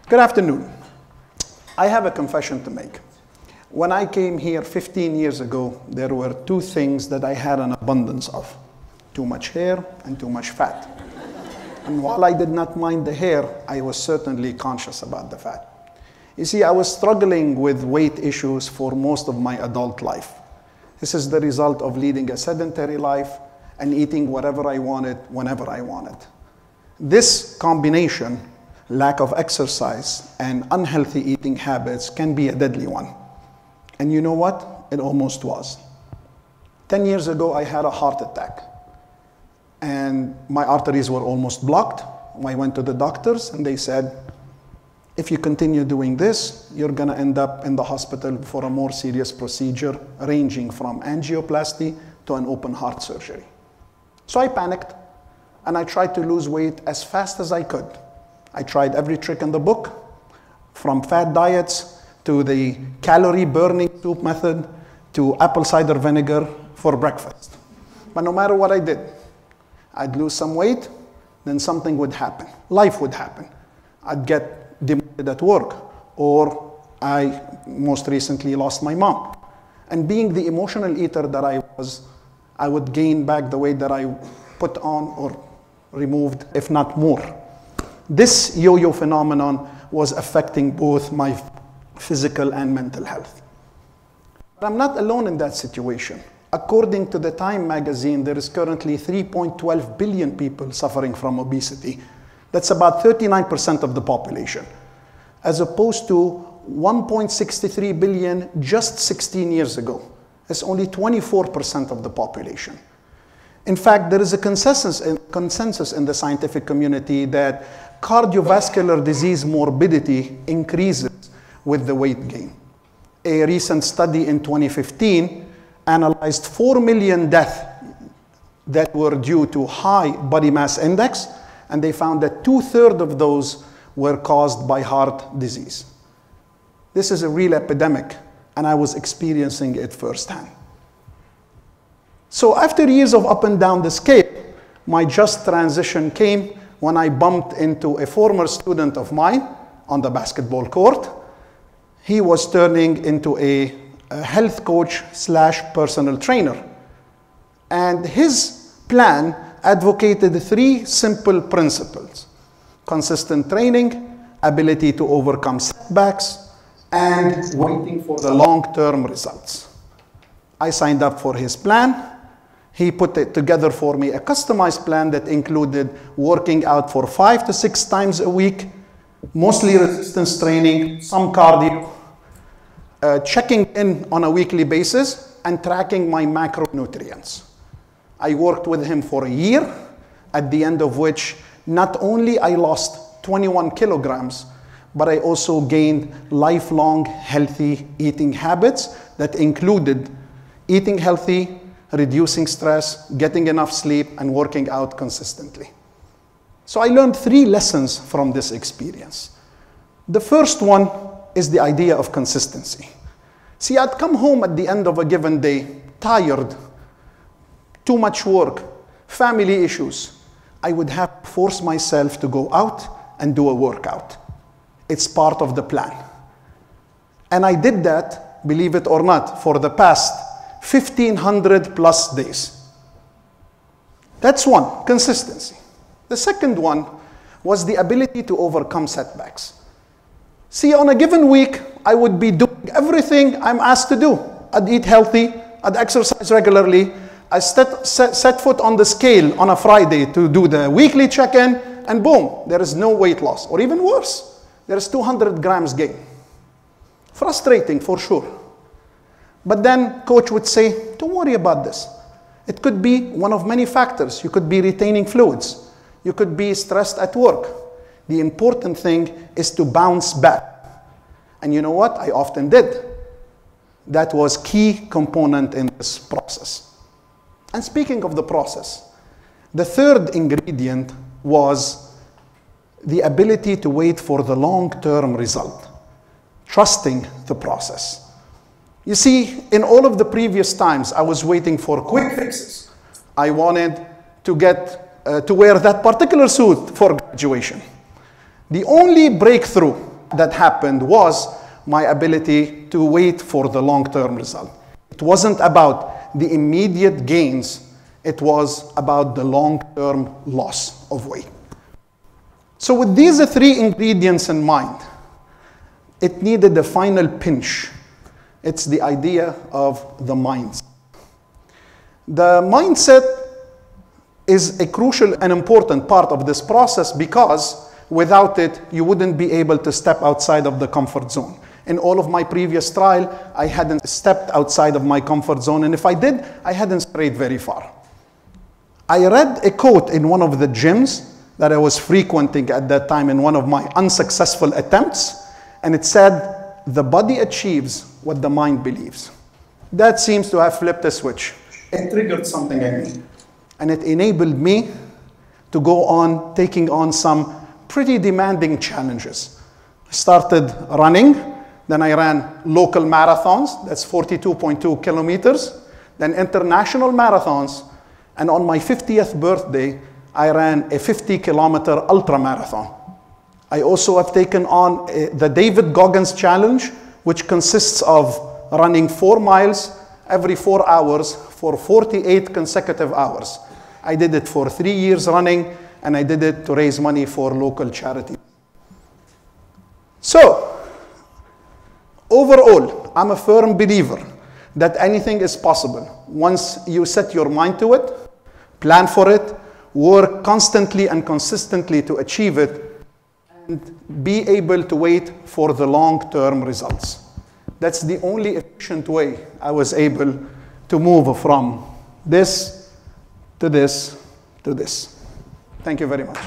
Good afternoon. I have a confession to make. When I came here 15 years ago, there were two things that I had an abundance of: too much hair and too much fat. And while I did not mind the hair, I was certainly conscious about the fat. You see, I was struggling with weight issues for most of my adult life. This is the result of leading a sedentary life and eating whatever I wanted, whenever I wanted. This combination, lack of exercise and unhealthy eating habits, can be a deadly one. And you know what? It almost was. 10 years ago, I had a heart attack. And my arteries were almost blocked. I went to the doctors and they said, if you continue doing this, you're going to end up in the hospital for a more serious procedure, ranging from angioplasty to an open heart surgery. So I panicked and I tried to lose weight as fast as I could. I tried every trick in the book, from fat diets to the calorie burning soup method to apple cider vinegar for breakfast. But no matter what I did, I'd lose some weight, then something would happen. Life would happen. I'd get demoted at work, or I most recently lost my mom. And being the emotional eater that I was, I would gain back the weight that I put on or removed, if not more. This yo-yo phenomenon was affecting both my physical and mental health. But I'm not alone in that situation. According to the Time magazine, there is currently 3.12 billion people suffering from obesity. That's about 39% of the population, as opposed to 1.63 billion just 16 years ago. That's only 24% of the population. In fact, there is a consensus in the scientific community that cardiovascular disease morbidity increases with the weight gain. A recent study in 2015 analyzed 4 million deaths that were due to high body mass index, and they found that 2/3 of those were caused by heart disease. This is a real epidemic, and I was experiencing it firsthand. So after years of up and down the scale, my just transition came when I bumped into a former student of mine on the basketball court. He was turning into a health coach / personal trainer. And his plan advocated 3 simple principles: consistent training, ability to overcome setbacks, and waiting for the long-term results. I signed up for his plan. He put it together for me, a customized plan that included working out for 5 to 6 times a week, mostly resistance training, some cardio, checking in on a weekly basis, and tracking my macronutrients. I worked with him for a year, at the end of which not only I lost 21 kilograms, but I also gained lifelong healthy eating habits that included eating healthy, reducing stress, getting enough sleep, and working out consistently. So I learned 3 lessons from this experience. The first one is the idea of consistency. See, I'd come home at the end of a given day, tired, too much work, family issues. I would have to force myself to go out and do a workout. It's part of the plan. And I did that, believe it or not, for the past 1,500 plus days. That's one, consistency. The second one was the ability to overcome setbacks. See, on a given week, I would be doing everything I'm asked to do. I'd eat healthy, I'd exercise regularly, I set foot on the scale on a Friday to do the weekly check-in, and boom, there is no weight loss. Or even worse, there is 200 grams gain. Frustrating for sure. But then coach would say, don't worry about this. It could be one of many factors. You could be retaining fluids. You could be stressed at work. The important thing is to bounce back. And you know what? I often did. That was key component in this process. And speaking of the process, the third ingredient was the ability to wait for the long-term result, trusting the process. You see, in all of the previous times, I was waiting for quick fixes. I wanted to get to wear that particular suit for graduation. The only breakthrough that happened was my ability to wait for the long-term result. It wasn't about the immediate gains, it was about the long-term loss of weight. So with these three ingredients in mind, it needed a final pinch. It's the idea of the mindset. The mindset is a crucial and important part of this process because without it, you wouldn't be able to step outside of the comfort zone. In all of my previous trial, I hadn't stepped outside of my comfort zone, and if I did, I hadn't strayed very far. I read a quote in one of the gyms that I was frequenting at that time in one of my unsuccessful attempts, and it said, "The body achieves what the mind believes." That seems to have flipped a switch. It triggered something in me, and it enabled me to go on taking on some pretty demanding challenges. I started running, then I ran local marathons, that's 42.2 kilometers, then international marathons, and on my 50th birthday, I ran a 50-kilometer ultra marathon. I also have taken on the David Goggins challenge, which consists of running 4 miles every 4 hours for 48 consecutive hours. I did it for 3 years running, and I did it to raise money for local charities. So, overall, I'm a firm believer that anything is possible once you set your mind to it, plan for it, work constantly and consistently to achieve it, and be able to wait for the long-term results. That's the only efficient way I was able to move from this to this to this. Thank you very much.